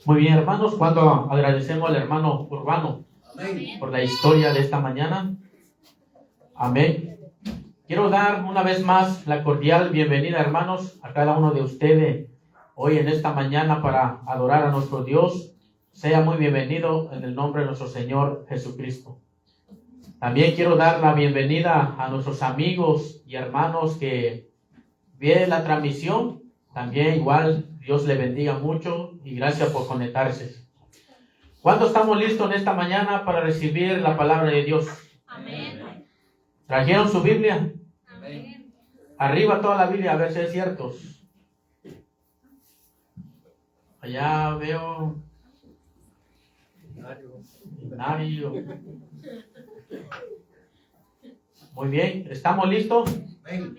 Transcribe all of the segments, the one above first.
Muy bien, hermanos, cuando agradecemos al hermano Urbano por la historia de esta mañana. Amén. Quiero dar una vez más la cordial bienvenida, hermanos, a cada uno de ustedes hoy en esta mañana para adorar a nuestro Dios. Sea muy bienvenido en el nombre de nuestro Señor Jesucristo. También quiero dar la bienvenida a nuestros amigos y hermanos que ven la transmisión. También igual, Dios le bendiga mucho y gracias por conectarse. ¿Cuándo estamos listos en esta mañana para recibir la palabra de Dios? Amén. ¿Trajeron su Biblia? Amén. Arriba toda la Biblia, a ver si es cierto. Allá veo binario. Muy bien, ¿estamos listos? Amén.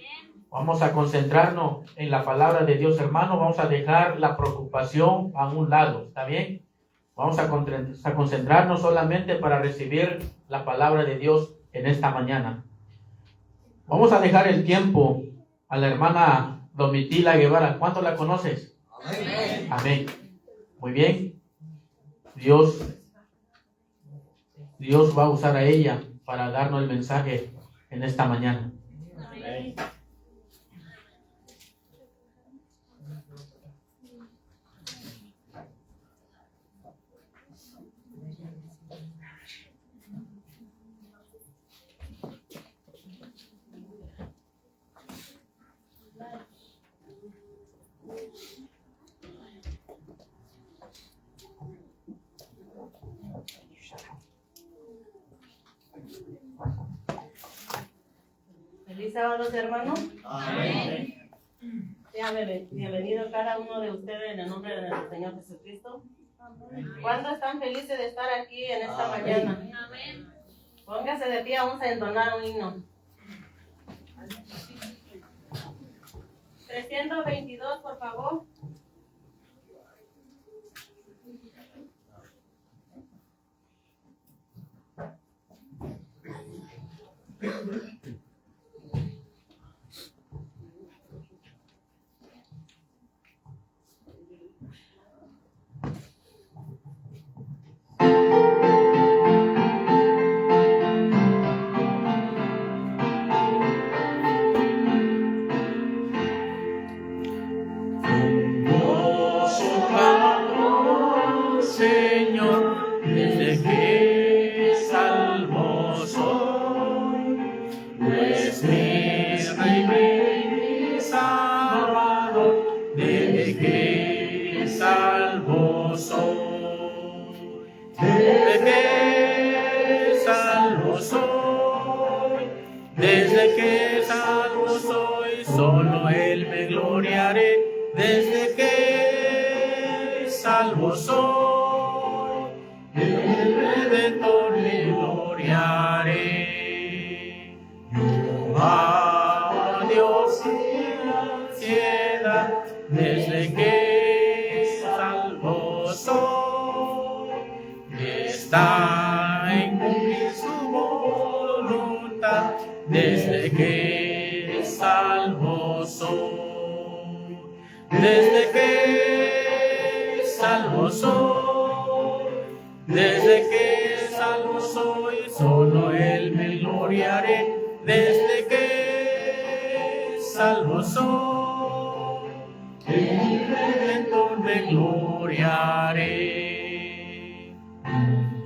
Vamos a concentrarnos en la palabra de Dios, hermano. Vamos a dejar la preocupación a un lado, ¿está bien? Vamos a concentrarnos solamente para recibir la palabra de Dios en esta mañana. Vamos a dejar el tiempo a la hermana Domitila Guevara. ¿Cuánto la conoces? Amén. Amén. Muy bien. Dios va a usar a ella para darnos el mensaje en esta mañana. Amén. Feliz sábado, hermanos. Amén. Bienvenido cada uno de ustedes en el nombre de nuestro Señor Jesucristo. ¿Cuántos están felices de estar aquí en esta mañana? Amén. Póngase de pie, vamos a entonar un himno. 322, por favor. Señor, desde que salvo soy, pues mi Rey, mi Salvador, desde que salvo soy, desde que salvo soy, desde que salvo soy, solo Él me gloriaré, desde que salvo soy. El Redentor le gloriaré. Yo a Dios y ansiedad, desde que salvo soy. Está en cumplir su voluntad, desde que salvo soy. Desde que salvo soy. Desde que salvo soy, solo Él me gloriaré. Desde que salvo soy, el Redentor me gloriaré.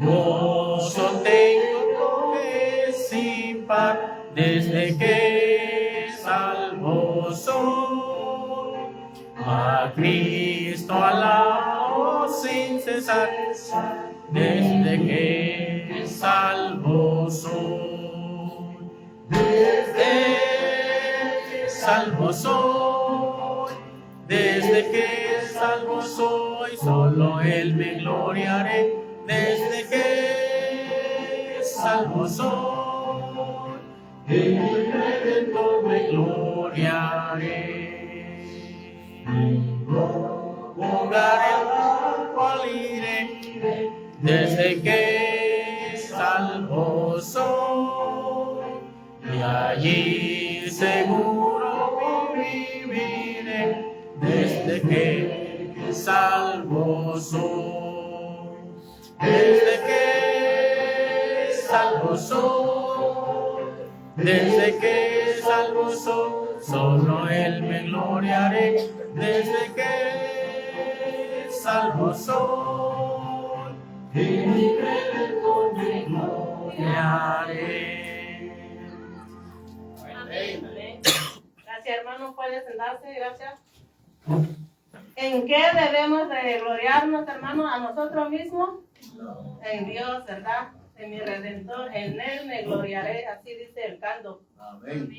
Gozo tengo que sin par, desde que salvo soy. A Cristo alabo sin cesar, desde que salvo soy, desde que salvo soy, desde que salvo soy, solo Él me gloriaré, desde que salvo soy, el Redentor me gloriaré. Lugar al cual iré, desde que salvo soy, y allí seguro viviré, desde que salvo soy. salvo soy, desde que salvo soy, solo Él me gloriaré, desde que salvo soy, y mi Redentor me gloriaré. Amén. Gracias, hermano. Puede sentarse. Gracias. ¿En qué debemos de gloriarnos, hermano? ¿A nosotros mismos? En Dios, ¿verdad? En mi Redentor, en Él me gloriaré, así dice el canto. Amén.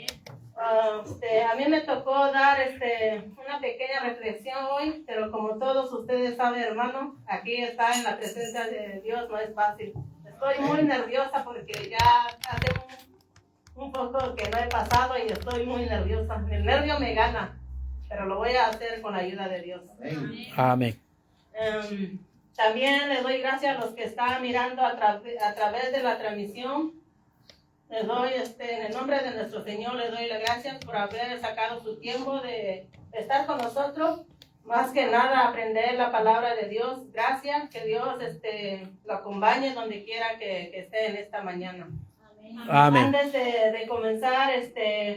A mí me tocó dar una pequeña reflexión hoy, pero como todos ustedes saben, hermano, aquí está en la presencia de Dios, no es fácil. Estoy muy nerviosa porque ya hace un poco que no he pasado y estoy muy nerviosa. El nervio me gana, pero lo voy a hacer con la ayuda de Dios. Amén. También les doy gracias a los que están mirando a través de la transmisión. Les doy, en el nombre de nuestro Señor, les doy las gracias por haber sacado su tiempo de estar con nosotros. Más que nada, aprender la palabra de Dios. Gracias, que Dios lo acompañe donde quiera que esté en esta mañana. Amén. Antes de comenzar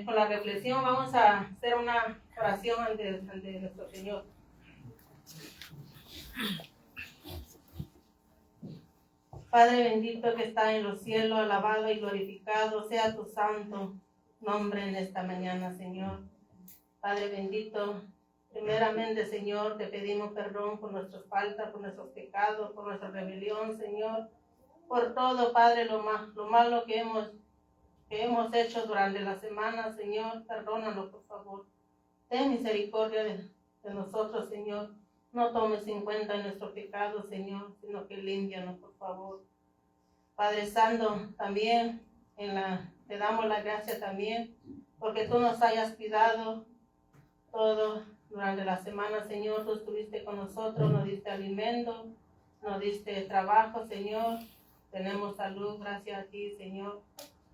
con la reflexión, vamos a hacer una oración ante nuestro Señor. Padre bendito que está en los cielos, alabado y glorificado sea tu santo nombre en esta mañana, Señor. Padre bendito, primeramente, Señor, te pedimos perdón por nuestras faltas, por nuestros pecados, por nuestra rebelión, Señor. Por todo, Padre, lo malo que hemos hecho durante la semana, Señor, perdónanos, por favor. Ten misericordia de nosotros, Señor. No tomes en cuenta nuestro pecado, Señor, sino que límpianos, por favor. Padre Santo, también te damos la gracia también, porque tú nos hayas cuidado todo durante la semana, Señor. Tú estuviste con nosotros, nos diste alimento, nos diste trabajo, Señor. Tenemos salud, gracias a ti, Señor.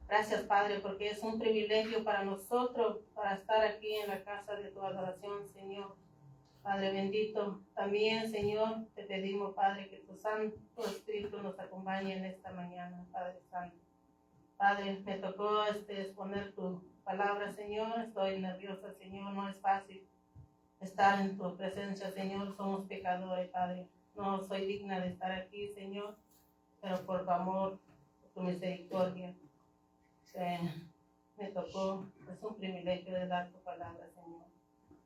Gracias, Padre, porque es un privilegio para nosotros, para estar aquí en la casa de tu adoración, Señor. Padre bendito, también, Señor, te pedimos, Padre, que tu Santo Espíritu nos acompañe en esta mañana, Padre Santo. Padre, me tocó exponer tu palabra, Señor. Estoy nerviosa, Señor. No es fácil estar en tu presencia, Señor. Somos pecadores, Padre. No soy digna de estar aquí, Señor, pero por tu amor, por tu misericordia, me tocó. Es un privilegio de dar tu palabra, Señor.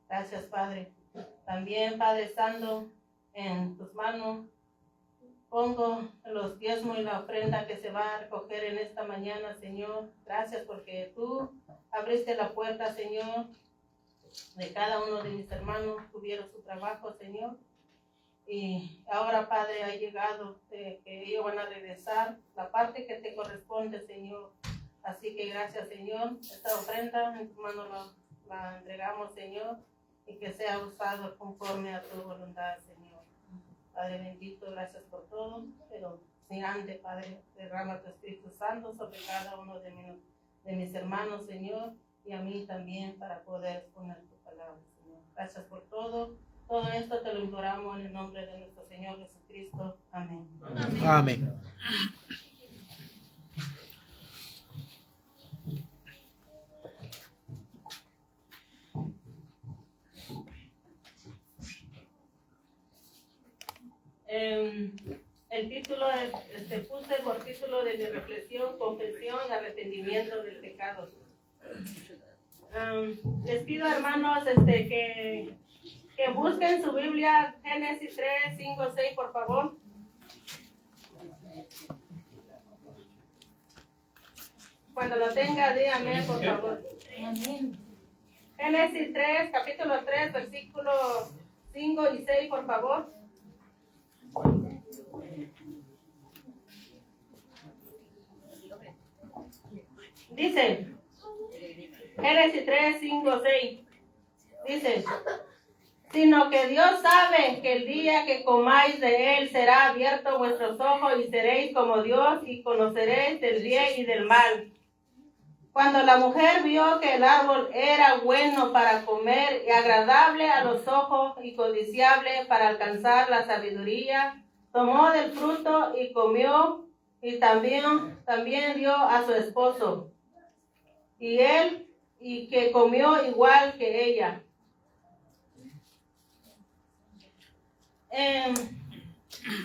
Gracias, Padre. También, Padre Santo, en tus manos pongo los diezmos y la ofrenda que se va a recoger en esta mañana, Señor. Gracias porque tú abriste la puerta, Señor, de cada uno de mis hermanos. Tuvieron su trabajo, Señor. Y ahora, Padre, ha llegado que ellos van a regresar la parte que te corresponde, Señor. Así que gracias, Señor. Esta ofrenda en tus manos la entregamos, Señor, y que sea usado conforme a tu voluntad, Señor. Padre bendito, gracias por todo, pero sin antes, Padre, derrama tu Espíritu Santo sobre cada uno de mis hermanos, Señor, y a mí también para poder exponer tu palabra, Señor. Gracias por todo. Todo esto te lo imploramos en el nombre de nuestro Señor Jesucristo. Amén. Amén. Amén. El título, puse por título de mi reflexión, confesión y arrepentimiento del pecado. Les pido, hermanos, que busquen su Biblia, Génesis 3, 5, 6, por favor. Cuando lo tenga, dígame, por favor. Génesis 3, capítulo 3, versículos 5 y 6, por favor. Dice, Génesis 3, 5, 6, dice, sino que Dios sabe que el día que comáis de él será abierto vuestros ojos y seréis como Dios y conoceréis del bien y del mal. Cuando la mujer vio que el árbol era bueno para comer y agradable a los ojos y codiciable para alcanzar la sabiduría, tomó del fruto y comió y también dio a su esposo, y que comió igual que ella.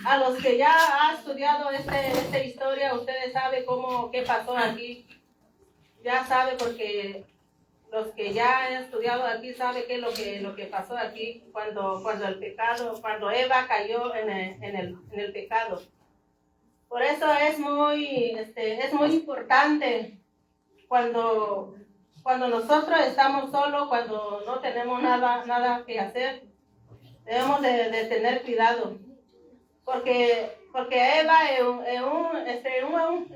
A los que ya han estudiado esta historia, ustedes saben qué pasó aquí. Ya sabe, porque los que ya han estudiado aquí saben qué es lo que pasó aquí cuando Eva cayó en el pecado. Por eso es muy importante cuando nosotros estamos solos, cuando no tenemos nada que hacer, debemos de tener cuidado. Porque Eva en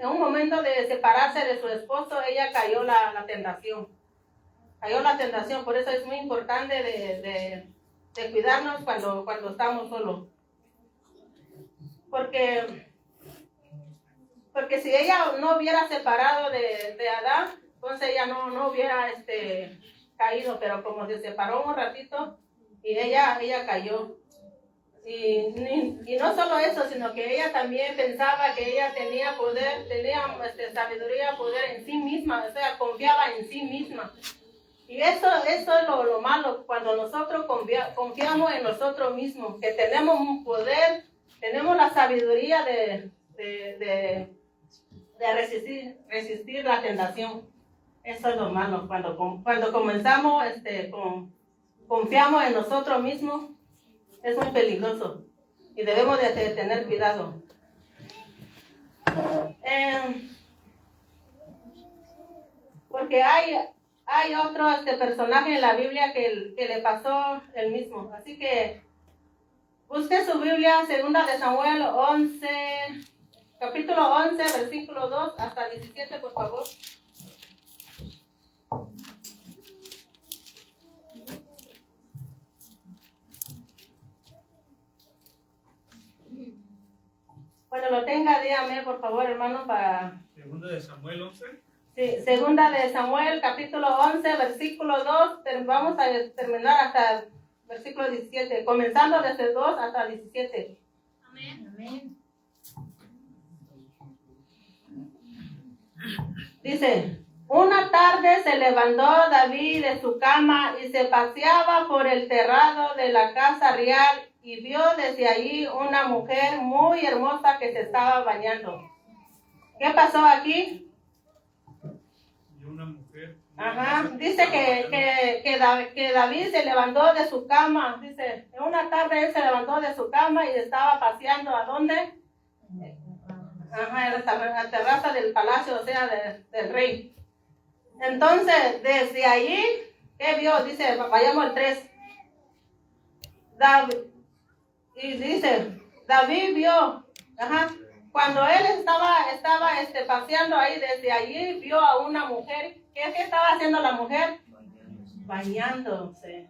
un momento de separarse de su esposo, ella cayó la tentación. Por eso es muy importante de cuidarnos cuando estamos solos. Porque si ella no hubiera separado de Adán, entonces ella no hubiera caído, pero como se separó un ratito y ella cayó. Y no solo eso, sino que ella también pensaba que ella tenía poder, sabiduría, poder en sí misma, o sea, confiaba en sí misma. Y eso es lo malo, cuando nosotros confiamos en nosotros mismos, que tenemos un poder, tenemos la sabiduría de resistir la tentación. Eso es lo malo, cuando comenzamos, confiamos en nosotros mismos, es muy peligroso y debemos de tener cuidado. Porque hay otro personaje en la Biblia que le pasó el mismo. Así que busque su Biblia, 2 de Samuel 11, capítulo 11, versículo 2 hasta 17, por favor. Cuando lo tenga, dígame, por favor, hermano, para... 2 de Samuel 11. Sí, 2 de Samuel, capítulo 11, versículo 2. Vamos a terminar hasta el versículo 17, comenzando desde 2 hasta 17. Amén. Amén. Dice: una tarde se levantó David de su cama y se paseaba por el terrado de la casa real y vio desde allí una mujer muy hermosa que se estaba bañando. ¿Qué pasó aquí? Y una mujer. Ajá, dice que David se levantó de su cama. Dice, en una tarde él se levantó de su cama y estaba paseando. ¿A dónde? Ajá, en la terraza del palacio, o sea, del rey. Entonces, desde allí, ¿qué vio? Dice, vayamos al 3. David vio, cuando él estaba paseando ahí, desde allí vio a una mujer. ¿Qué estaba haciendo la mujer? Bañándose.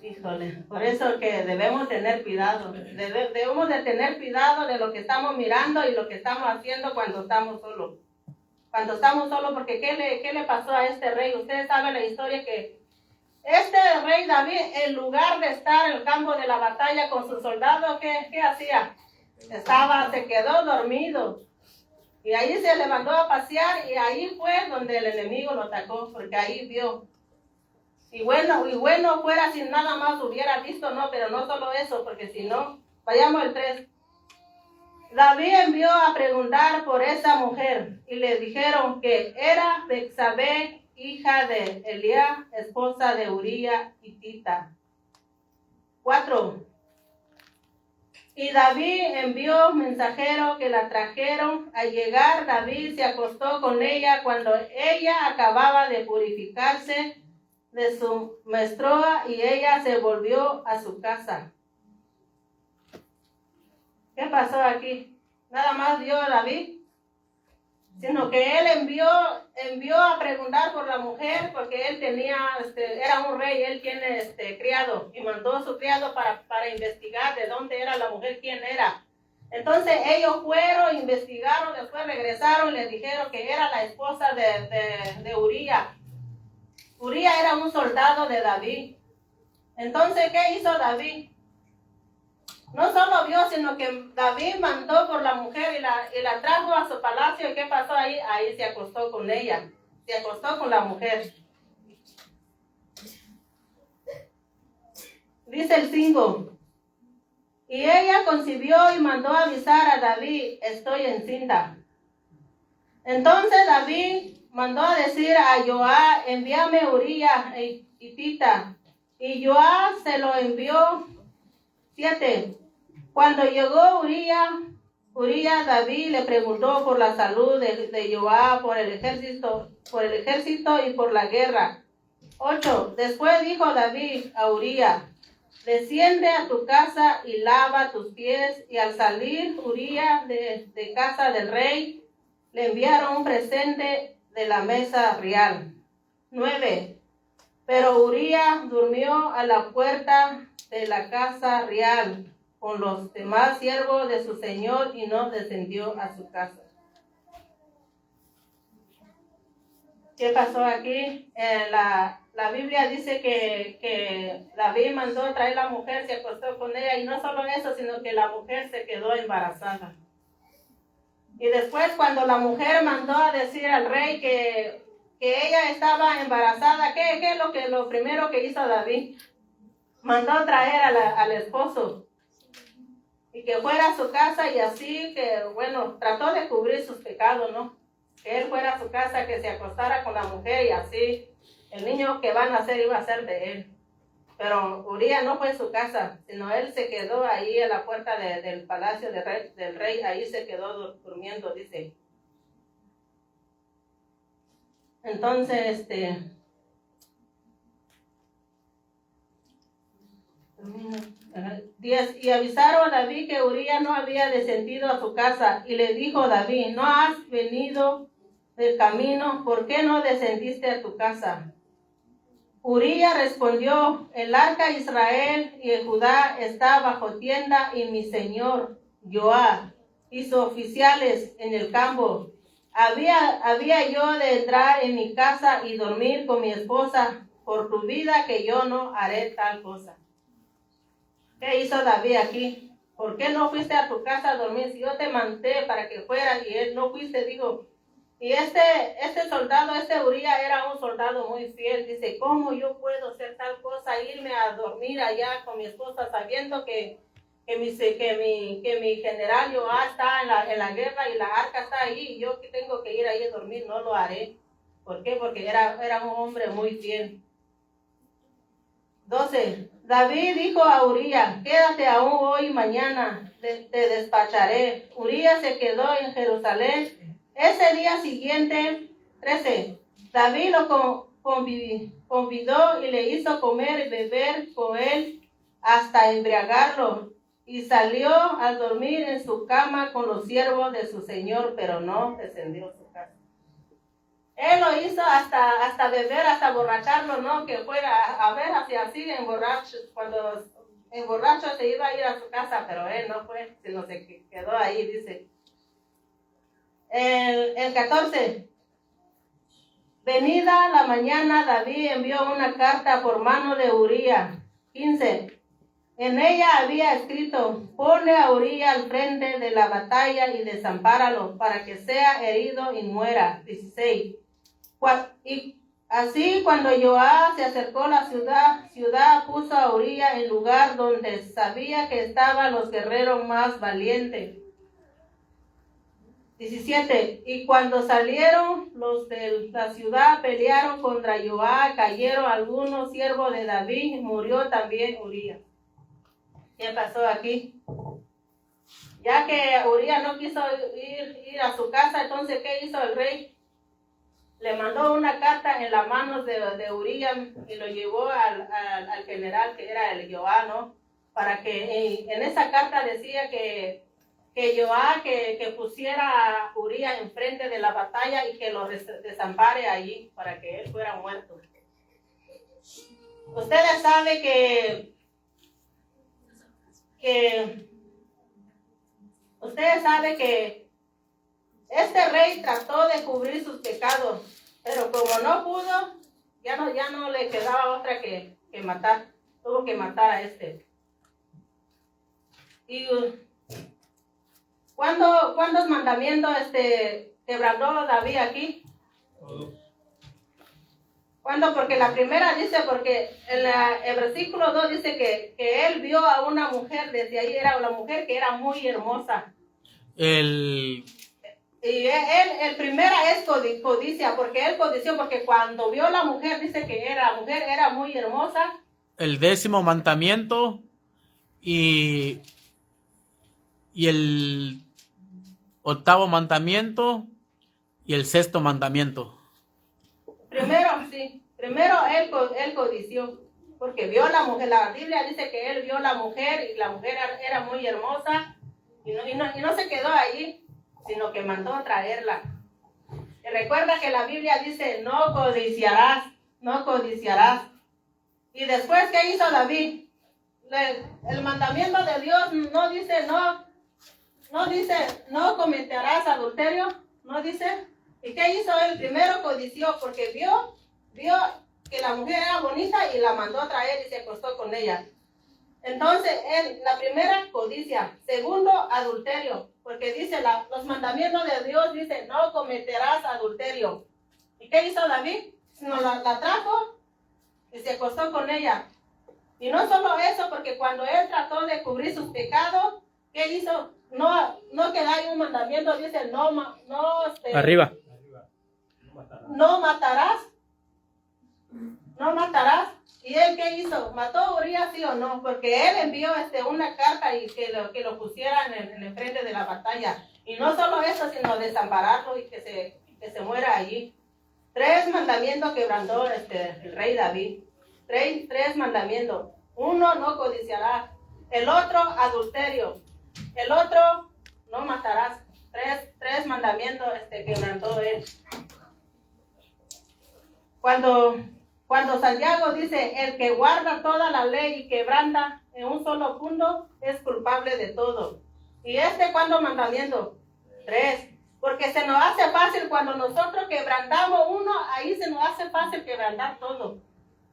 Híjole, por eso que debemos tener cuidado. Debemos de tener cuidado de lo que estamos mirando y lo que estamos haciendo cuando estamos solos. Porque ¿qué le pasó a este rey? Ustedes saben la historia, que este rey David, en lugar de estar en el campo de la batalla con sus soldados, ¿qué hacía? Se quedó dormido. Y ahí se levantó a pasear y ahí fue donde el enemigo lo atacó, porque ahí vio. Y bueno fuera si nada más hubiera visto, no, pero no solo eso, porque si no, vayamos al 3. David envió a preguntar por esa mujer y le dijeron que era Betsabé, hija de Elías, esposa de Uría hitita. 4. Y David envió mensajeros que la trajeron. Al llegar, David se acostó con ella cuando ella acababa de purificarse de su menstrua y ella se volvió a su casa. ¿Qué pasó aquí? Nada más dio a David, sino que él envió a preguntar por la mujer, porque él tenía, era un rey, él tiene criado, y mandó a su criado para investigar de dónde era la mujer, quién era. Entonces ellos fueron, investigaron, después regresaron y le dijeron que era la esposa de Uría. Uría era un soldado de David. Entonces, ¿qué hizo David? No solo vio, sino que David mandó por la mujer y la trajo a su palacio. ¿Y qué pasó ahí? Ahí se acostó con ella. Se acostó con la mujer. Dice el 5. Y ella concibió y mandó avisar a David, estoy encinta. Entonces David mandó a decir a Joab, envíame Uría hitita. Y Joab se lo envió. 7. Cuando llegó Uría, David le preguntó por la salud de Joab, por el ejército y por la guerra. 8. Después dijo David a Uría, desciende a tu casa y lava tus pies. Y al salir Uría de casa del rey, le enviaron un presente de la mesa real. 9. Pero Uría durmió a la puerta de la casa real con los demás siervos de su señor y no descendió a su casa. ¿Qué pasó aquí? La Biblia dice que David mandó a traer a la mujer, se acostó con ella, y no solo eso, sino que la mujer se quedó embarazada. Y después, cuando la mujer mandó a decir al rey que ella estaba embarazada, ¿qué es lo primero que hizo David? Mandó traer al esposo y que fuera a su casa, y así que, bueno, trató de cubrir sus pecados, ¿no? Que él fuera a su casa, que se acostara con la mujer, y así el niño que va a nacer iba a ser de él. Pero Uría no fue a su casa, sino él se quedó ahí a la puerta del palacio del rey, ahí se quedó durmiendo, dice. Entonces, 10. Y avisaron a David que Uría no había descendido a su casa, y le dijo David, ¿no has venido del camino? ¿Por qué no descendiste a tu casa? Uría respondió, el arca de Israel y de Judá está bajo tienda, y mi señor Joab y sus oficiales en el campo. Había yo de entrar en mi casa y dormir con mi esposa, por tu vida que yo no haré tal cosa. ¿Qué hizo David aquí? ¿Por qué no fuiste a tu casa a dormir? Si yo te mandé para que fueras y él no fuiste, digo. Y este soldado, Uría, era un soldado muy fiel. Dice, ¿cómo yo puedo hacer tal cosa? Irme a dormir allá con mi esposa sabiendo que mi general Joab está en la guerra y la arca está ahí. Yo que tengo que ir ahí a dormir, no lo haré. ¿Por qué? Porque era un hombre muy fiel. 12. David dijo a Uría, quédate aún hoy y mañana, te despacharé. Uría se quedó en Jerusalén. Ese día siguiente, 13, David lo convidó y le hizo comer y beber con él hasta embriagarlo, y salió a dormir en su cama con los siervos de su señor, pero no descendió a su casa. Él lo hizo hasta beber, hasta borracharlo, ¿no? Que fuera a ver así en borracho, cuando en borracho se iba a ir a su casa, pero él no fue, sino se quedó ahí, dice. El 14. Venida la mañana, David envió una carta por mano de Uría. 15. En ella había escrito, ponle a Uría al frente de la batalla y desampáralo para que sea herido y muera. 16. Y así cuando Joab se acercó a la ciudad puso a Uría en lugar donde sabía que estaban los guerreros más valientes. 17. Y cuando salieron los de la ciudad, pelearon contra Joab, cayeron algunos siervos de David, murió también Uría. ¿Qué pasó aquí? Ya que Uría no quiso ir a su casa, entonces ¿qué hizo el rey? Le mandó una carta en las manos de Uría y lo llevó al general que era el Joab, ¿no? Para que en esa carta decía que Joab que pusiera a Uría enfrente de la batalla y que lo desampare allí para que él fuera muerto. Ustedes saben que este rey trató de cubrir sus pecados, pero como no pudo, ya no le quedaba otra que matar. Tuvo que matar a este. Y ¿cuántos mandamientos quebrantó David aquí? Todo. ¿Cuándo? Porque la primera dice, porque en el versículo 2 dice que él vio a una mujer, desde ahí era una mujer que era muy hermosa. El Y el primera es codicia, porque él codició, porque cuando vio a la mujer, dice que la mujer era muy hermosa. el 10º mandamiento y el 8º mandamiento y el 6º mandamiento. Primero él codició, porque vio a la mujer. La Biblia dice que él vio a la mujer y la mujer era muy hermosa y no se quedó allí, sino que mandó a traerla. Y recuerda que la Biblia dice, no codiciarás, no codiciarás. Y después, ¿qué hizo David? El mandamiento de Dios no dice, no cometerás adulterio, no dice. ¿Y qué hizo él? Primero codició, porque vio que la mujer era bonita y la mandó a traer y se acostó con ella. Entonces, la primera, codicia. Segundo, adulterio, porque dice, los mandamientos de Dios dicen, no cometerás adulterio. ¿Y qué hizo David? No, la trajo y se acostó con ella. Y no solo eso, porque cuando él trató de cubrir sus pecados, ¿qué hizo? No queda ahí un mandamiento, dice, Arriba. no matarás. No matarás. ¿Y él qué hizo? ¿Mató a Urías, sí o no? Porque él envió una carta y que lo pusieran en el frente de la batalla. Y no solo eso, sino desampararlo y que se muera allí. 3 mandamientos quebrantó el rey David. 3 mandamientos. 1, no codiciarás. El otro, adulterio. El otro, no matarás. 3 mandamientos quebrantó él. Cuando Santiago dice, el que guarda toda la ley y quebranta en un solo punto, es culpable de todo. ¿Y cuándo mandamiento? 3. Porque se nos hace fácil cuando nosotros quebrantamos uno, ahí se nos hace fácil quebrantar todo.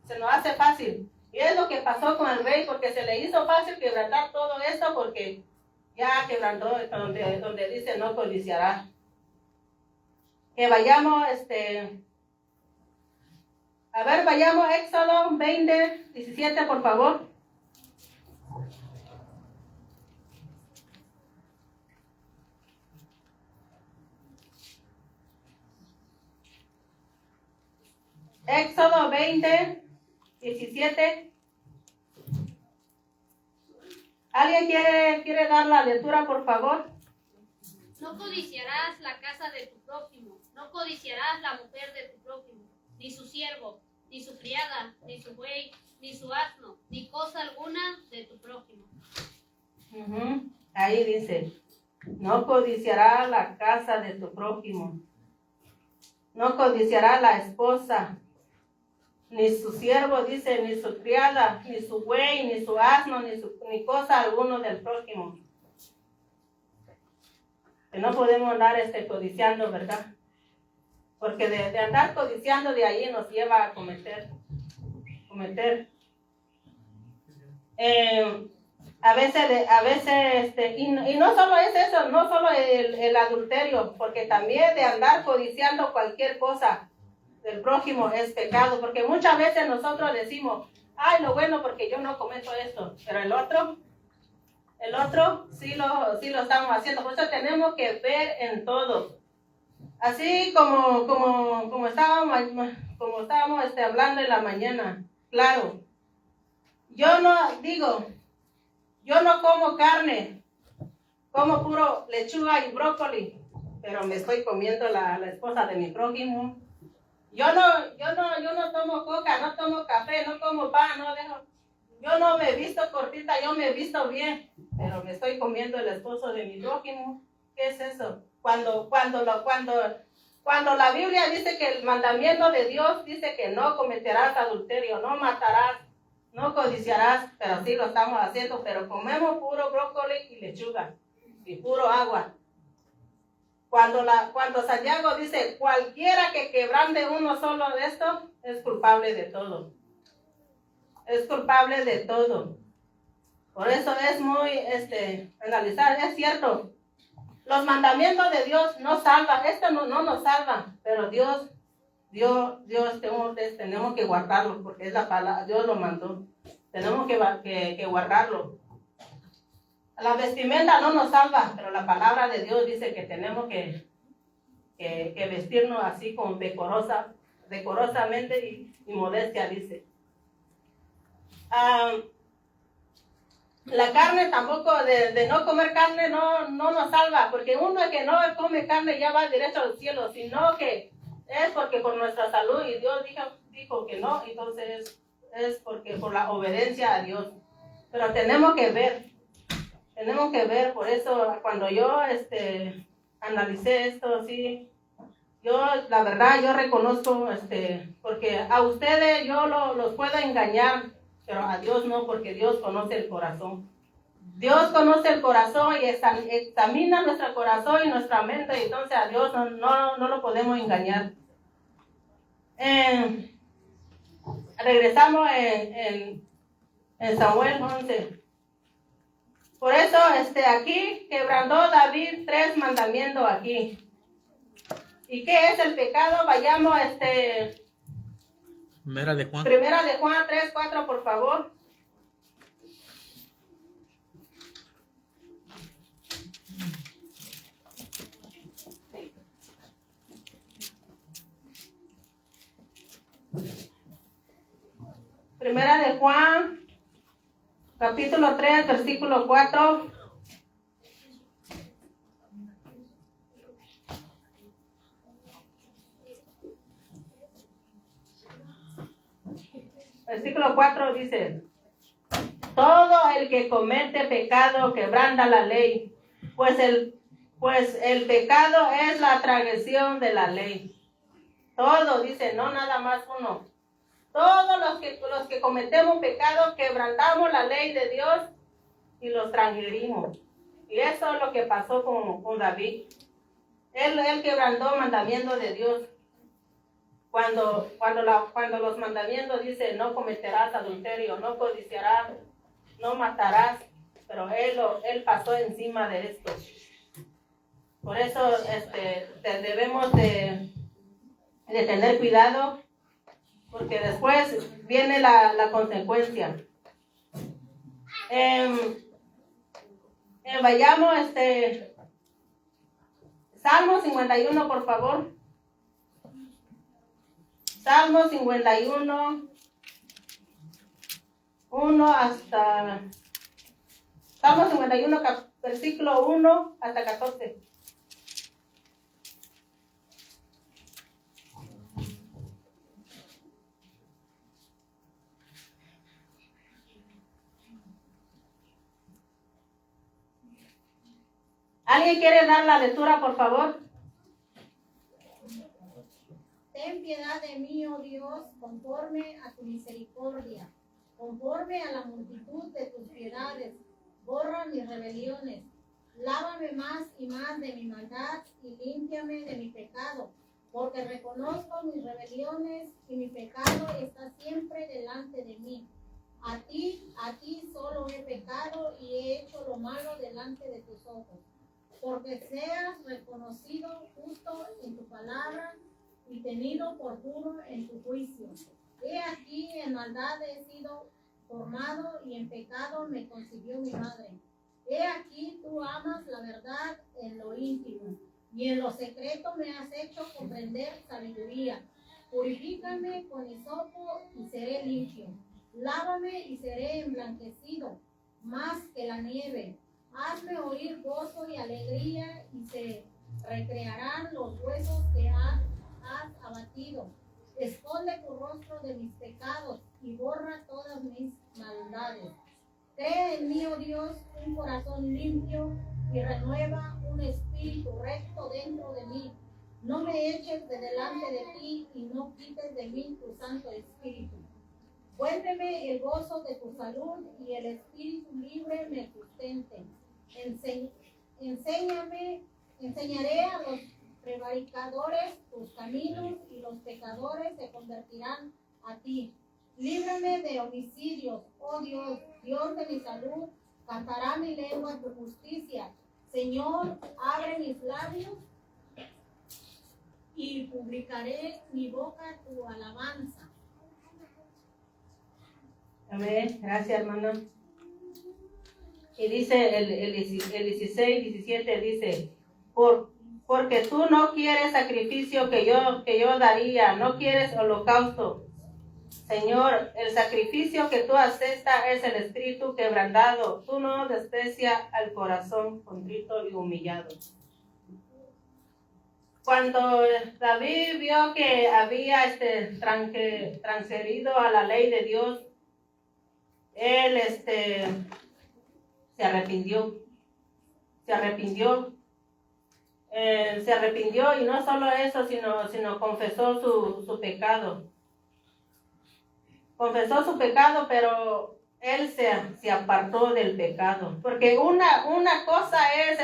Se nos hace fácil. Y es lo que pasó con el rey, porque se le hizo fácil quebrantar todo esto, porque ya quebrantó donde dice no codiciará. Que vayamos, vayamos a Éxodo 20, 17, por favor. Éxodo 20, 17. ¿Alguien quiere dar la lectura, por favor? No codiciarás la casa de tu prójimo, no codiciarás la mujer de tu prójimo, ni su siervo, ni su criada, ni su buey, ni su asno, ni cosa alguna de tu prójimo. Ahí dice, no codiciarás la casa de tu prójimo, no codiciará la esposa, ni su siervo, dice, ni su criada, ni su buey, ni su asno, ni cosa alguno del prójimo. Que no podemos andar codiciando, ¿verdad? Porque de andar codiciando de ahí nos lleva a cometer. A veces, y no solo es eso, no solo el adulterio, porque también de andar codiciando cualquier cosa del prójimo es pecado, porque muchas veces nosotros decimos, ay, lo bueno porque yo no cometo esto, pero el otro sí lo estamos haciendo. Por eso tenemos que ver en todo. Así como estábamos hablando en la mañana, claro, yo no como carne, como puro lechuga y brócoli, pero me estoy comiendo la esposa de mi prójimo. Yo no tomo coca, no tomo café, no como pan, yo no me he visto cortita, yo me he visto bien, pero me estoy comiendo el esposo de mi prójimo. ¿Qué es eso? Cuando la Biblia dice que el mandamiento de Dios dice que no cometerás adulterio, no matarás, no codiciarás, pero sí lo estamos haciendo, pero comemos puro brócoli y lechuga y puro agua. Cuando Santiago dice, cualquiera que quebrante uno solo de esto, es culpable de todo. Es culpable de todo. Por eso es muy, analizar, es cierto. Los mandamientos de Dios no salvan, esto no nos salva, pero Dios tenemos que guardarlo, porque es la palabra, Dios lo mandó. Tenemos que guardarlo. La vestimenta no nos salva, pero la palabra de Dios dice que tenemos que vestirnos así con decorosamente y modestia, dice. La carne tampoco, de no comer carne no nos salva, porque uno que no come carne ya va derecho al cielo, sino que es porque por nuestra salud, y Dios dijo que no, entonces es porque por la obediencia a Dios. Pero tenemos que ver, por eso cuando yo analicé esto, sí, la verdad yo reconozco, porque a ustedes yo los puedo engañar, pero a Dios no, porque Dios conoce el corazón. Dios conoce el corazón y examina nuestro corazón y nuestra mente, y entonces a Dios no lo podemos engañar. Regresamos en Samuel 11. Por eso aquí quebrantó David 3 mandamientos aquí. ¿Y qué es el pecado? Vayamos Primera de Juan. Primera de Juan 3:4, por favor. Primera de Juan, capítulo 3, versículo 4. Versículo 4 dice: todo el que comete pecado quebranta la ley, pues el pecado es la transgresión de la ley. Todo, dice, no nada más uno. Todos los que cometemos pecado quebrantamos la ley de Dios y los transgredimos. Y eso es lo que pasó con David. Él quebrantó mandamientos de Dios. Cuando los mandamientos dicen no cometerás adulterio, no codiciarás, no matarás, pero él pasó encima de esto. Por eso debemos de tener cuidado, porque después viene la consecuencia. Vayamos Salmo 51, por favor. Salmo 51, 1 hasta... Salmo 51, versículo 1 hasta 14. ¿Alguien quiere dar la lectura, por favor? Ten piedad de mí, oh Dios, conforme a tu misericordia, conforme a la multitud de tus piedades. Borra mis rebeliones. Lávame más y más de mi maldad y límpiame de mi pecado, porque reconozco mis rebeliones y mi pecado está siempre delante de mí. A ti solo he pecado y he hecho lo malo delante de tus ojos, porque seas reconocido justo en tu palabra y tenido por puro en tu juicio. He aquí en maldad he sido formado y en pecado me concibió mi madre. He aquí tú amas la verdad en lo íntimo y en lo secreto me has hecho comprender sabiduría. Purifícame con hisopo y seré limpio. Lávame y seré emblanquecido más que la nieve. Hazme oír gozo y alegría y se recrearán los huesos que has abatido. Esconde tu rostro de mis pecados y borra todas mis maldades. Cree en mí, oh Dios, un corazón limpio y renueva un espíritu recto dentro de mí. No me eches de delante de ti y no quites de mí tu santo espíritu. Vuélveme el gozo de tu salud y el espíritu libre me sustente. Enseñaré a los prevaricadores tus caminos y los pecadores se convertirán a ti. Líbrame de homicidios, oh Dios, Dios de mi salud. Cantará mi lengua tu justicia. Señor, abre mis labios y publicaré mi boca tu alabanza. Amén. Gracias, hermana. Y dice el 16, 17, dice, porque tú no quieres sacrificio que yo daría, no quieres holocausto. Señor, el sacrificio que tú aceptas es el espíritu quebrantado. Tú no desprecias al corazón contrito y humillado. Cuando David vio que había transgredido a la ley de Dios, él se arrepintió. Se arrepintió y no solo eso, sino confesó su pecado. Confesó su pecado, pero él se apartó del pecado. Porque una cosa es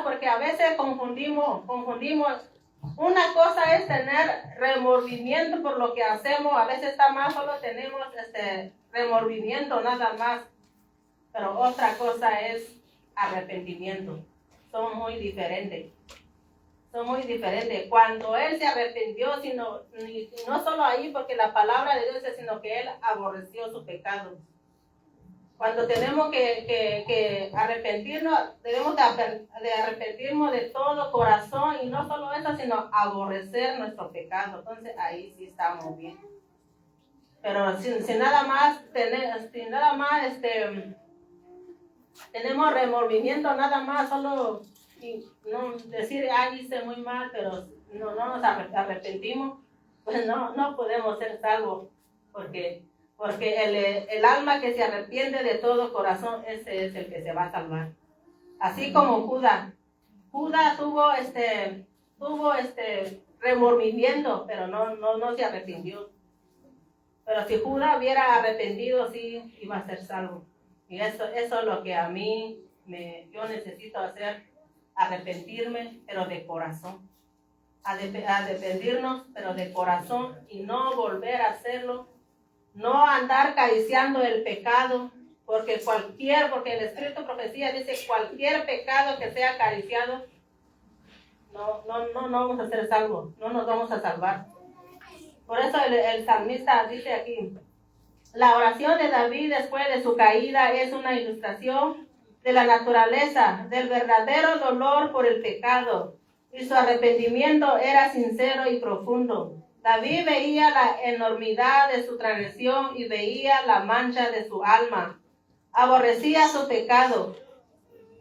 porque a veces confundimos. Una cosa es tener remordimiento por lo que hacemos. A veces está mal, solo tenemos remordimiento nada más. Pero otra cosa es arrepentimiento. Son muy diferentes. Cuando él se arrepintió, no solo ahí, porque la palabra de Dios dice, sino que él aborreció su pecado. Cuando tenemos que arrepentirnos, debemos de arrepentirnos de todo corazón, y no solo eso, sino aborrecer nuestro pecado. Entonces ahí sí estamos bien. Pero sin nada más tenemos remordimiento, nada más, solo no decir, hice muy mal, pero no nos arrepentimos, pues no podemos ser salvos, porque el alma que se arrepiente de todo corazón, ese es el que se va a salvar. Así como Judas tuvo remordimiento, pero no se arrepintió. Pero si Judas hubiera arrepentido, sí iba a ser salvo. Y eso es lo que a mí yo necesito hacer, arrepentirme, pero de corazón. Arrepentirnos, pero de corazón, y no volver a hacerlo. No andar acariciando el pecado, porque el Espíritu de Profecía dice, cualquier pecado que sea acariciado, no vamos a ser salvos, no nos vamos a salvar. Por eso el salmista dice aquí, la oración de David después de su caída es una ilustración de la naturaleza, del verdadero dolor por el pecado, y su arrepentimiento era sincero y profundo. David veía la enormidad de su transgresión y veía la mancha de su alma. Aborrecía su pecado.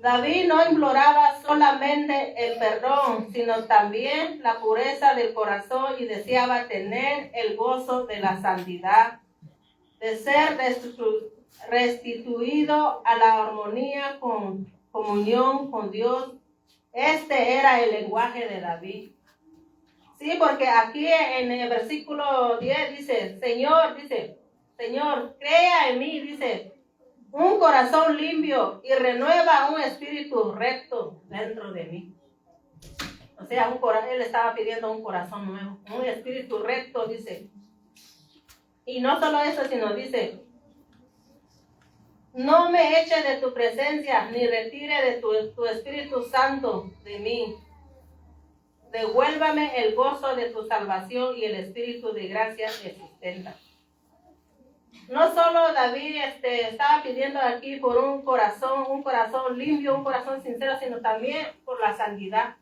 David no imploraba solamente el perdón, sino también la pureza del corazón, y deseaba tener el gozo de la santidad, de ser restituido a la armonía con comunión con Dios. Este era el lenguaje de David. Sí, porque aquí en el versículo 10 dice, Señor, crea en mí, dice, un corazón limpio y renueva un espíritu recto dentro de mí. O sea, él estaba pidiendo un corazón nuevo, un espíritu recto, dice. Y no solo eso, sino dice, no me eche de tu presencia, ni retire de tu Espíritu Santo de mí. Devuélvame el gozo de tu salvación y el espíritu de gracia que sustenta. No solo David estaba pidiendo aquí por un corazón limpio, un corazón sincero, sino también por la santidad.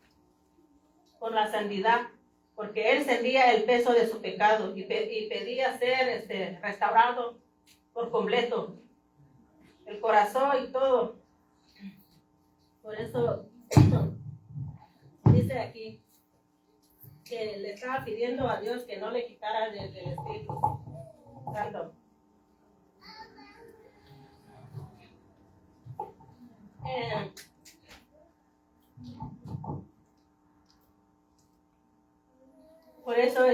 Porque él sentía el peso de su pecado y pedía ser restaurado por completo. El corazón y todo. Por eso dice aquí que le estaba pidiendo a Dios que no le quitara del Espíritu Santo. Por eso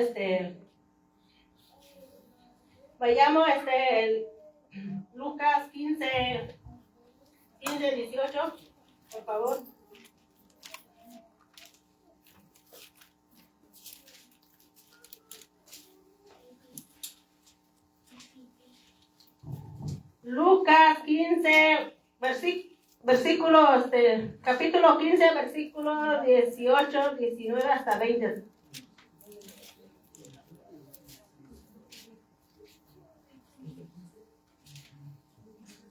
vayamos Lucas 15, 18, por favor. capítulo 15, versículo 18, 19 hasta 20.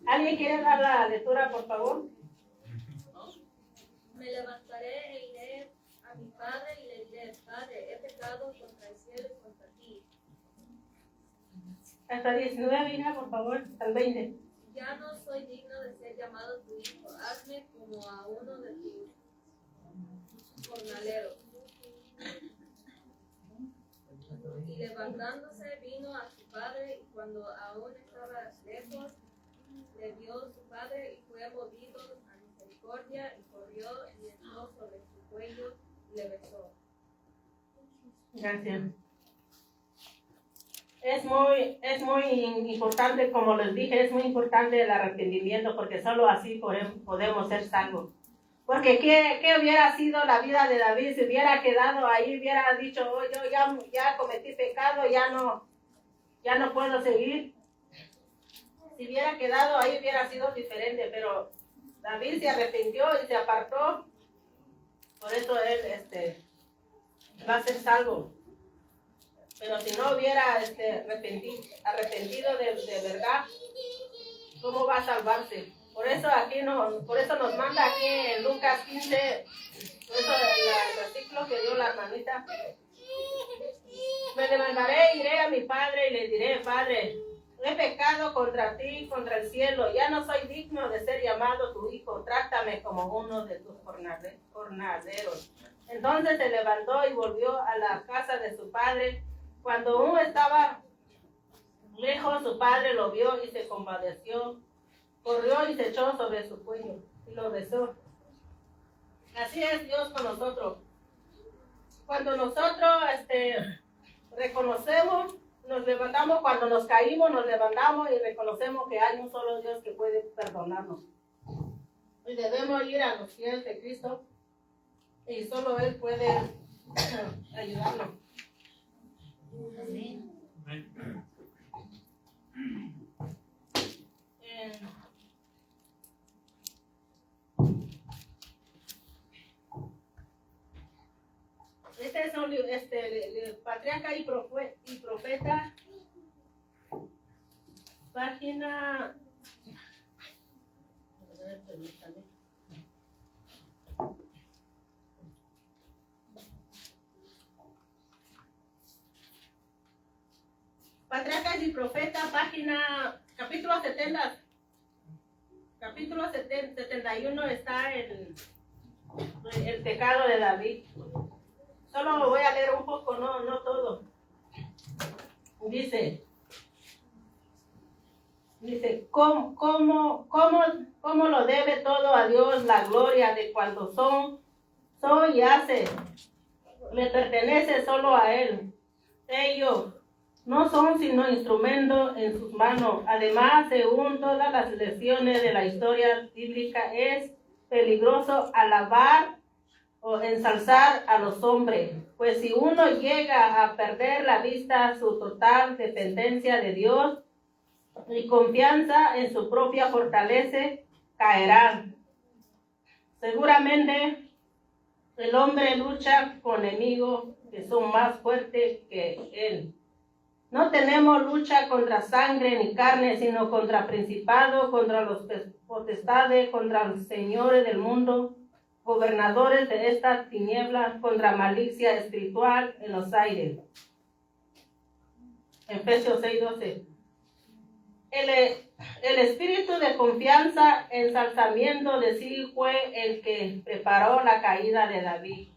¿Alguien quiere dar la lectura, por favor? Me levantaré e iré a mi padre y le diré: Padre, he pecado contra el cielo y contra ti. Hasta 19, hija, por favor, hasta el 20. Ya no soy digno de ser llamado tu hijo. Hazme como a uno de tus jornaleros. Y levantándose vino a su padre, y cuando aún estaba lejos, le vio su padre y fue movido a misericordia y corrió y entró sobre su cuello y le besó. Gracias. Es muy importante, como les dije, es muy importante el arrepentimiento, porque solo así podemos ser salvos. Porque ¿qué hubiera sido la vida de David si hubiera quedado ahí, hubiera dicho: oh, yo ya cometí pecado, ya no puedo seguir? Si hubiera quedado ahí hubiera sido diferente, pero David se arrepintió y se apartó. Por eso él va a ser salvo. Pero si no hubiera arrepentido de verdad, ¿cómo va a salvarse? Por eso nos manda aquí en Lucas 15, por eso el versículo que dio la hermanita. Me levantaré, iré a mi padre y le diré: Padre, he pecado contra ti, contra el cielo, ya no soy digno de ser llamado tu hijo, trátame como uno de tus jornaleros. Entonces se levantó y volvió a la casa de su padre. Cuando aún estaba lejos, su padre lo vio y se compadeció. Corrió y se echó sobre su cuello y lo besó. Así es Dios con nosotros. Cuando nosotros reconocemos, nos levantamos, cuando nos caímos, nos levantamos y reconocemos que hay un solo Dios que puede perdonarnos. Y debemos ir a los pies de Cristo y solo Él puede ayudarnos. Amén. Este es un Patriarca y Profeta, página. Patriarcas y Profetas, página, capítulo 70. Capítulo 71 está el pecado de David. Solo voy a leer un poco, no todo. Dice, ¿cómo lo debe todo a Dios la gloria de cuando soy y hace? Le pertenece solo a Él. Ellos no son sino instrumentos en sus manos. Además, según todas las lecciones de la historia bíblica, es peligroso alabar o ensalzar a los hombres, pues si uno llega a perder la vista, su total dependencia de Dios y confianza en su propia fortaleza, caerá. Seguramente el hombre lucha con enemigos que son más fuertes que él. No tenemos lucha contra sangre ni carne, sino contra principados, contra los potestades, contra los señores del mundo, gobernadores de esta tiniebla, contra malicia espiritual en los aires. Efesios 6:12. El espíritu de confianza, ensalzamiento de sí fue el que preparó la caída de David.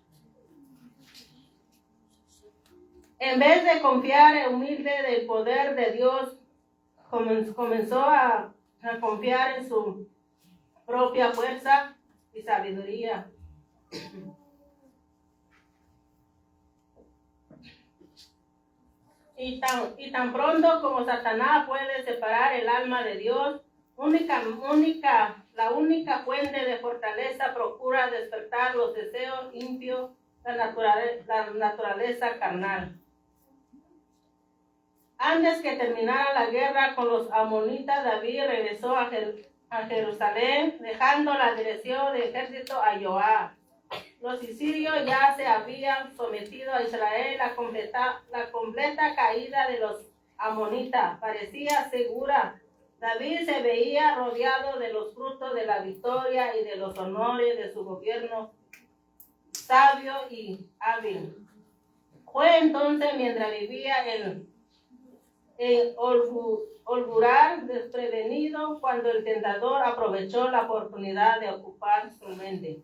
En vez de confiar humilde del poder de Dios, comenzó a confiar en su propia fuerza y sabiduría. Y tan pronto como Satanás puede separar el alma de Dios, la única fuente de fortaleza procura despertar los deseos impios, la naturaleza carnal. Antes que terminara la guerra con los amonitas, David regresó a a Jerusalén, dejando la dirección de ejército a Joab. Los sirios ya se habían sometido a Israel. La completa caída de los amonitas parecía segura. David se veía rodeado de los frutos de la victoria y de los honores de su gobierno sabio y hábil. Fue entonces mientras vivía en Olgurar desprevenido cuando el tentador aprovechó la oportunidad de ocupar su mente.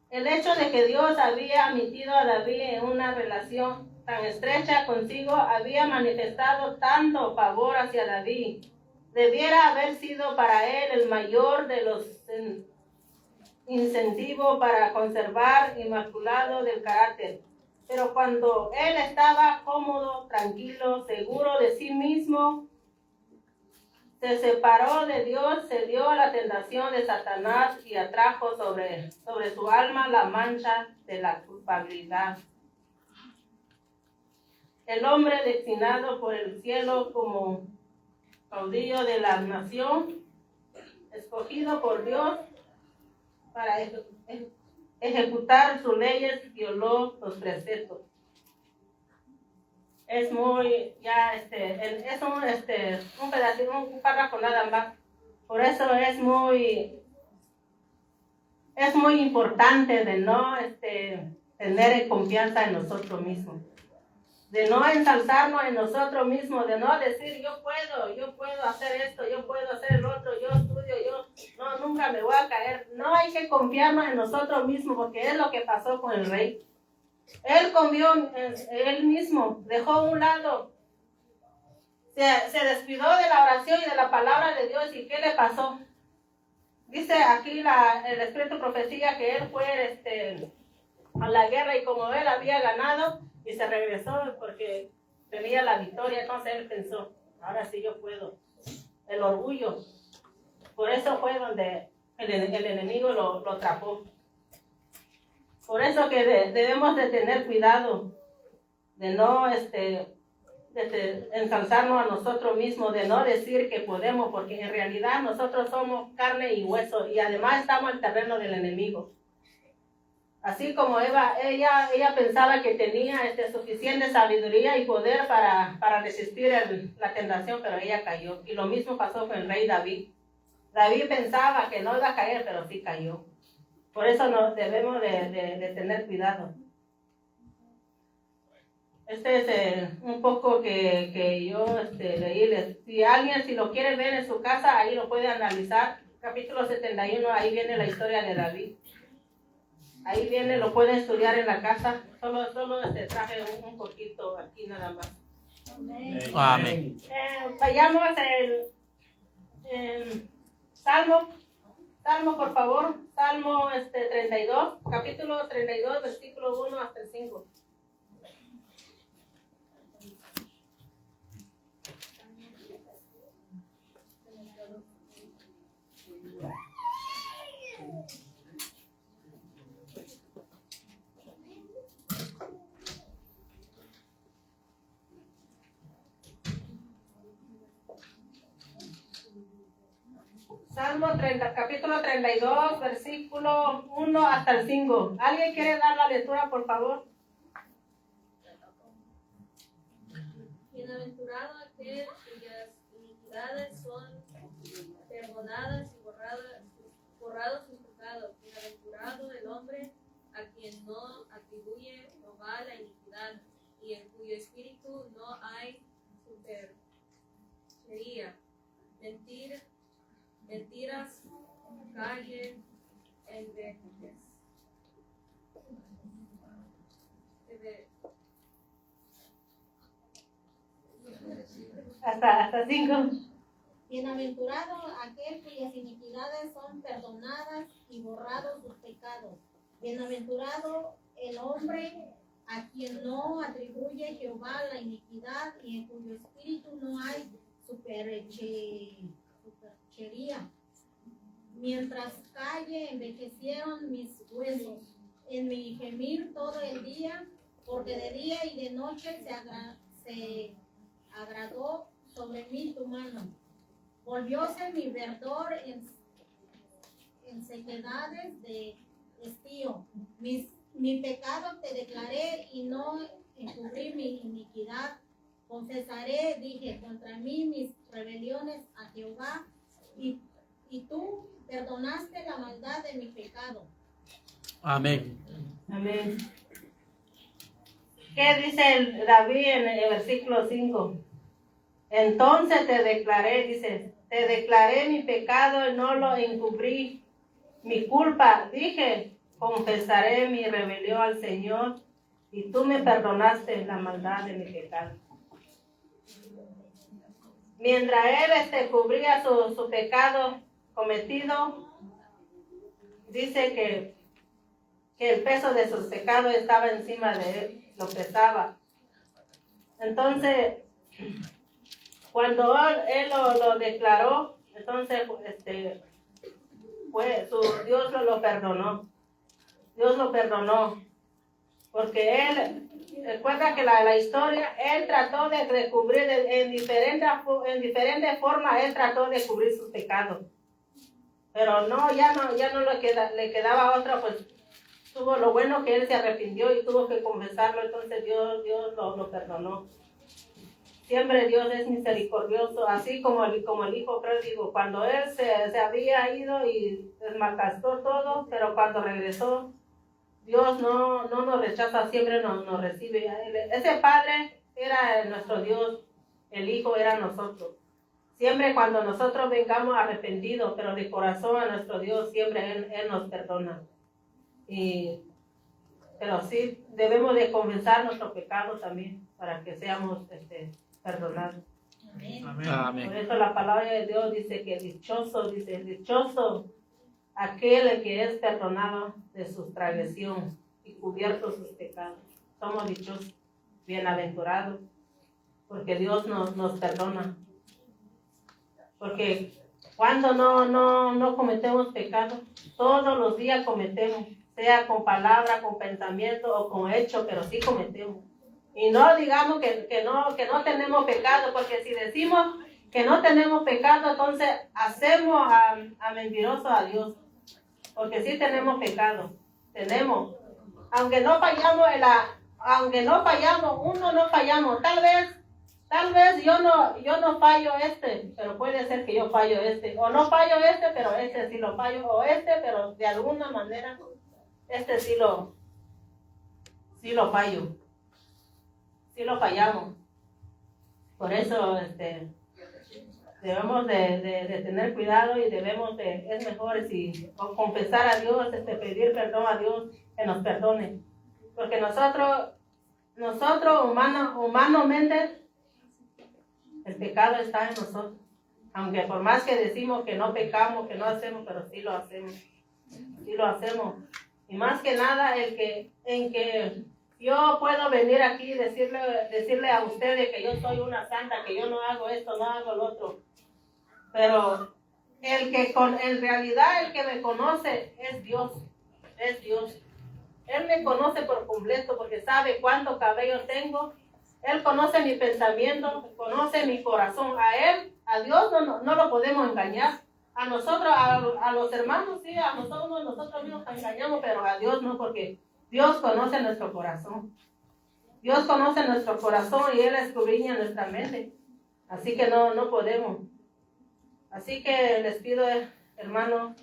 El hecho de que Dios había admitido a David en una relación tan estrecha consigo había manifestado tanto favor hacia David. Debiera haber sido para él el mayor de los incentivos para conservar inmaculado del carácter. Pero cuando él estaba cómodo, tranquilo, seguro de sí mismo, se separó de Dios, se dio a la tentación de Satanás y atrajo sobre su alma la mancha de la culpabilidad. El hombre destinado por el cielo como caudillo de la nación, escogido por Dios para ejecutar sus leyes, violó los preceptos. Es muy, es un pedacito, un párrafo nada más. Por eso es muy importante de no tener confianza en nosotros mismos, de no ensalzarnos en nosotros mismos, de no decir yo puedo hacer esto, yo puedo hacer el otro, yo estudio, nunca me voy a caer. No hay que confiarnos en nosotros mismos, porque es lo que pasó con el rey. Él confió en él mismo, dejó a un lado, se despidió de la oración y de la palabra de Dios. ¿Y qué le pasó? Dice aquí el Espíritu de Profecía que él fue a la guerra, y como él había ganado y se regresó porque tenía la victoria, entonces él pensó, ahora sí yo puedo. El orgullo. Por eso fue donde el enemigo lo atrapó. Por eso que debemos de tener cuidado de no ensalzarnos a nosotros mismos, de no decir que podemos, porque en realidad nosotros somos carne y hueso, y además estamos en el terreno del enemigo. Así como ella pensaba que tenía suficiente sabiduría y poder para resistir la tentación, pero ella cayó. Y lo mismo pasó con el rey David. David pensaba que no iba a caer, pero sí cayó. Por eso nos debemos de tener cuidado. Es un poco que yo leí. Si lo quiere ver en su casa, ahí lo puede analizar. Capítulo 71, ahí viene la historia de David. Ahí viene, lo pueden estudiar en la casa. Solo traje un poquito aquí nada más. Amén. Vayamos en Salmo, por favor. Salmo 32, capítulo 32, versículo 1 hasta el 5. Capítulo 32, versículo 1 hasta el 5. ¿Alguien quiere dar la lectura, por favor? Bienaventurado aquel cuyas iniquidades son perdonadas y borrados sus pecados. Bienaventurado el hombre a quien no atribuye Jehová la iniquidad, y en cuyo espíritu no hay superchería. Mentiras callen en vejez. Hasta 5. Bienaventurado aquel cuyas iniquidades son perdonadas y borrados sus pecados. Bienaventurado el hombre a quien no atribuye Jehová la iniquidad y en cuyo espíritu no hay superchería. Mientras calle envejecieron mis huesos, en mi gemir todo el día, porque de día y de noche se agradó sobre mí tu mano. Volvióse mi verdor en sequedades de estío. Mi pecado te declaré y no encubrí mi iniquidad. Confesaré, dije, contra mí mis rebeliones a Jehová, y tú perdonaste la maldad de mi pecado. Amén. Amén. ¿Qué dice David en el versículo 5? Entonces te declaré, dice, te declaré mi pecado y no lo encubrí. Mi culpa, dije, confesaré mi rebelión al Señor, y tú me perdonaste la maldad de mi pecado. Mientras él cubría su pecado cometido, dice que el peso de sus pecados estaba encima de él, lo pesaba. Entonces, cuando él lo declaró, entonces Dios lo perdonó. Dios lo perdonó. Porque él, recuerda que la historia, él trató de cubrir en diferentes formas, él trató de cubrir sus pecados. Pero ya no le quedaba otra, pues tuvo lo bueno que él se arrepintió y tuvo que confesarlo, entonces Dios lo perdonó. Siempre Dios es misericordioso, así como el hijo pródigo, cuando él se había ido y malgastó todo, pero cuando regresó, Dios no nos rechaza, siempre nos recibe. Ese padre era nuestro Dios, el hijo era nosotros. Siempre cuando nosotros vengamos arrepentidos, pero de corazón a nuestro Dios, siempre Él nos perdona. Pero sí, debemos de confesar nuestros pecados también, para que seamos perdonados. Amén. Por eso la palabra de Dios dice que dichoso aquel que es perdonado de su transgresión y cubierto sus pecados. Somos dichosos, bienaventurados, porque Dios nos perdona. Porque cuando no cometemos pecado, todos los días cometemos, sea con palabra, con pensamiento o con hecho, pero sí cometemos. Y no digamos que no tenemos pecado, porque si decimos que no tenemos pecado, entonces hacemos a mentiroso a Dios. Porque sí tenemos pecado, tenemos. Aunque no fallamos, uno no fallamos. Tal vez yo no fallo pero puede ser que yo fallo o no fallo pero sí lo fallo, o pero de alguna manera sí lo fallo, sí lo fallamos. Por eso debemos de tener cuidado y es mejor confesar a Dios, pedir perdón a Dios que nos perdone, porque nosotros humanamente el pecado está en nosotros, aunque por más que decimos que no pecamos, que no hacemos, pero sí lo hacemos, y más que nada en que yo puedo venir aquí y decirle a ustedes que yo soy una santa, que yo no hago esto, no hago lo otro, pero en realidad el que me conoce es Dios. Él me conoce por completo porque sabe cuánto cabello tengo. Él conoce mi pensamiento, conoce mi corazón. A Dios no lo podemos engañar. A nosotros, a los hermanos, sí, a nosotros mismos engañamos, pero a Dios no, porque Dios conoce nuestro corazón. Dios conoce nuestro corazón y Él escudriña nuestra mente. Así que no podemos. Así que les pido, hermanos,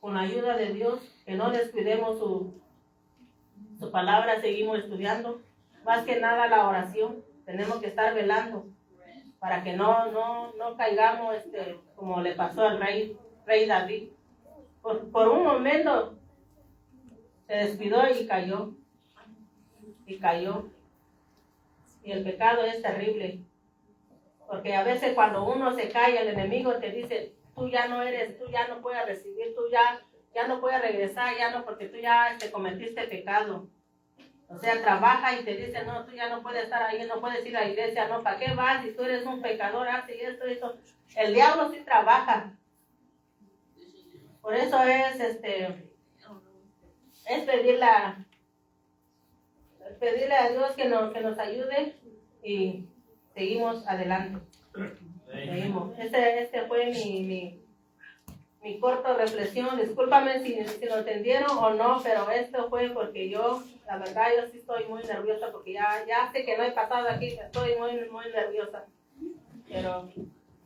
con la ayuda de Dios, que no descuidemos su palabra, seguimos estudiando. Más que nada la oración, tenemos que estar velando para que no caigamos como le pasó al rey David. Por un momento se descuidó y cayó. Y el pecado es terrible. Porque a veces cuando uno se cae, el enemigo te dice, tú ya no puedes recibir, tú ya no puedes regresar, porque tú ya cometiste pecado. O sea, trabaja y te dice, no, tú ya no puedes estar ahí, no puedes ir a la iglesia, no, ¿para qué vas? Si tú eres un pecador, haces esto. El diablo sí trabaja. Por eso es pedirle a Dios que nos ayude y seguimos adelante. Seguimos. Este fue mi corta reflexión. Discúlpame si lo entendieron o no, pero esto fue porque la verdad, yo sí estoy muy nerviosa porque ya sé que no he pasado aquí, estoy muy, muy nerviosa. Pero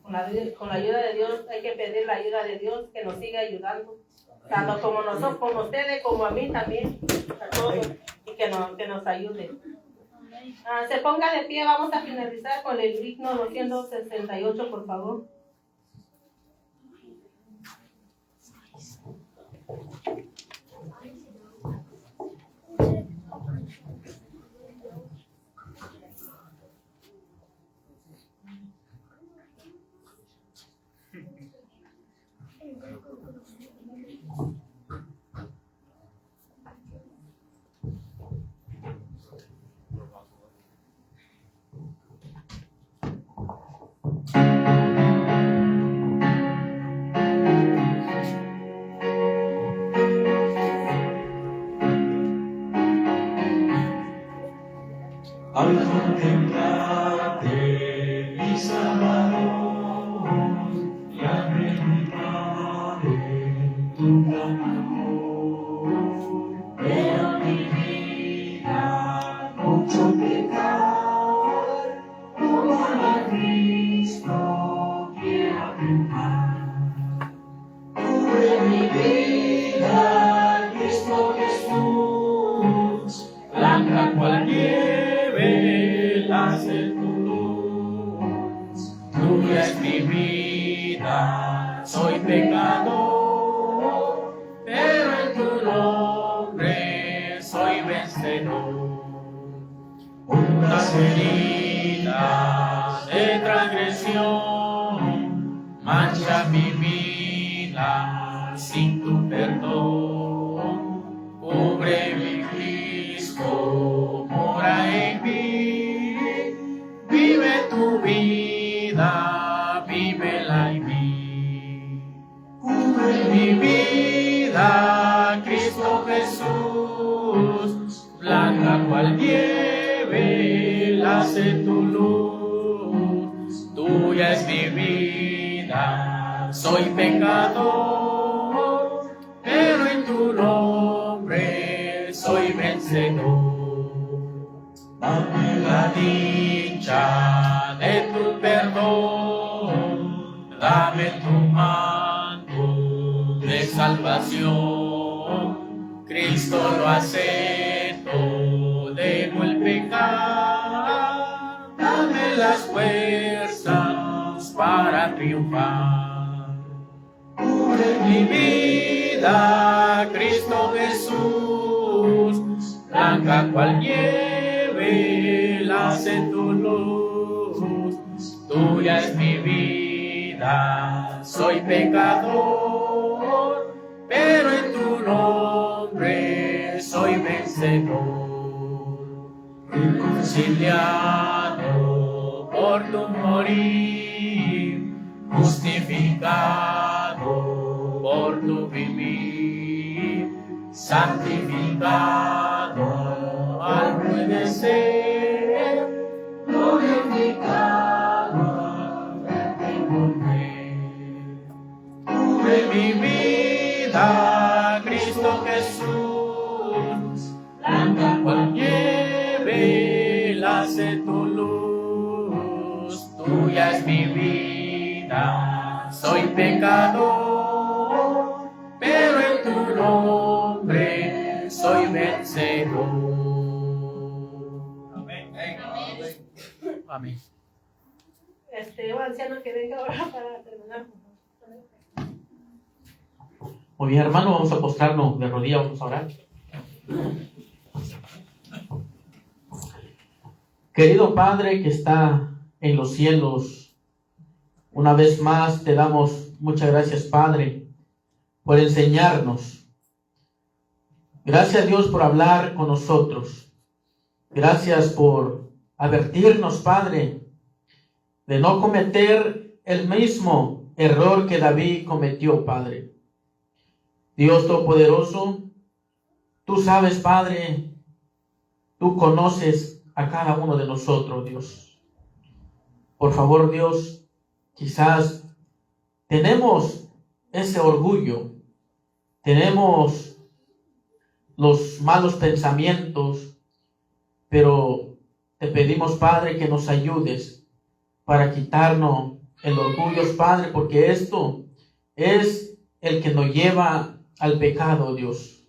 con la ayuda de Dios, hay que pedir la ayuda de Dios que nos siga ayudando, tanto como nosotros, como ustedes, como a mí también, a todos, y que nos ayude. Se ponga de pie, vamos a finalizar con el himno 268, por favor. Al contemplarte, mi Salvador, y al meditar en tu gran amor, veo mi vida mucho pecar, como a Cristo quiero cantar. Cubre mi vida, Cristo Jesús, blanca cual nieve, hace tu luz. Tuya es mi vida, soy pecador, pero en tu nombre soy vencedor. Unas heridas de transgresión mancha mi vida sin tu perdón. Cubre mi Cristo, mora en mí. Vive tu vida, vívela en mí. Cubre mi vida, Cristo Jesús, blanca cual nieve, hace tu luz. Tuya es mi vida, soy pecador, pero en tu nombre soy vencedor. Dame la dicha de tu perdón, dame tu manto de salvación. Cristo lo acepto, dejo el pecado, dame las fuerzas para triunfar. Cubre mi vida, Cristo Jesús, blanca cual nieve, hace tu luz. Tuya es mi vida, soy pecador, pero en tu nombre soy vencedor. Reconciliado por tu morir, justificado por tu vivir, santificado al renacer, glorificado al verte volver. Cubre mi vida, Cristo Jesús, blanca cual nieve, hace tu luz. Tuya es mi vida, soy pecador, pero en tu nombre soy vencedor. Amén. Amén. Anciano, que venga ahora para terminar. Muy bien, hermano, vamos a postrarnos de rodillas, vamos a orar. Querido Padre que está en los cielos, una vez más te damos muchas gracias, Padre, por enseñarnos. Gracias, Dios, por hablar con nosotros. Gracias por advertirnos, Padre, de no cometer el mismo error que David cometió, Padre. Dios Todopoderoso, tú sabes, Padre, tú conoces a cada uno de nosotros, Dios. Por favor, Dios, quizás tenemos ese orgullo, tenemos los malos pensamientos, pero te pedimos, Padre, que nos ayudes para quitarnos el orgullo, Padre, porque esto es el que nos lleva al pecado, Dios.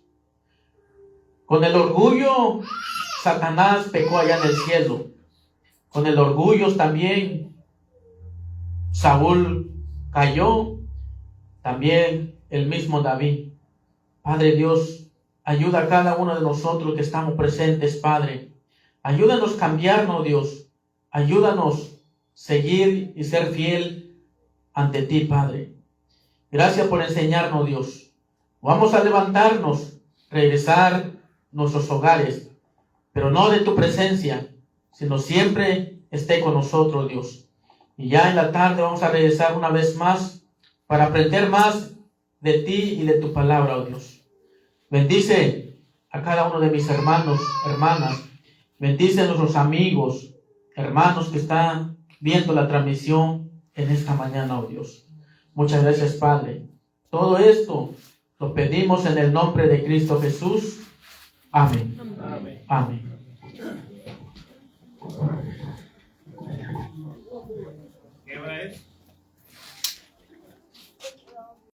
Con el orgullo, Satanás pecó allá en el cielo. Con el orgullo también Saúl cayó, también el mismo David. Padre Dios, ayuda a cada uno de nosotros que estamos presentes, Padre. Ayúdanos a cambiarnos, Dios. Ayúdanos a seguir y ser fiel ante ti, Padre. Gracias por enseñarnos, Dios. Vamos a levantarnos, regresar a nuestros hogares, pero no de tu presencia, sino siempre esté con nosotros, Dios. Y ya en la tarde vamos a regresar una vez más para aprender más de ti y de tu palabra, oh Dios. Bendice a cada uno de mis hermanos, hermanas. Bendice a nuestros amigos, hermanos que están viendo la transmisión en esta mañana, oh Dios. Muchas gracias, Padre. Todo esto lo pedimos en el nombre de Cristo Jesús. Amén. Amén. Amén.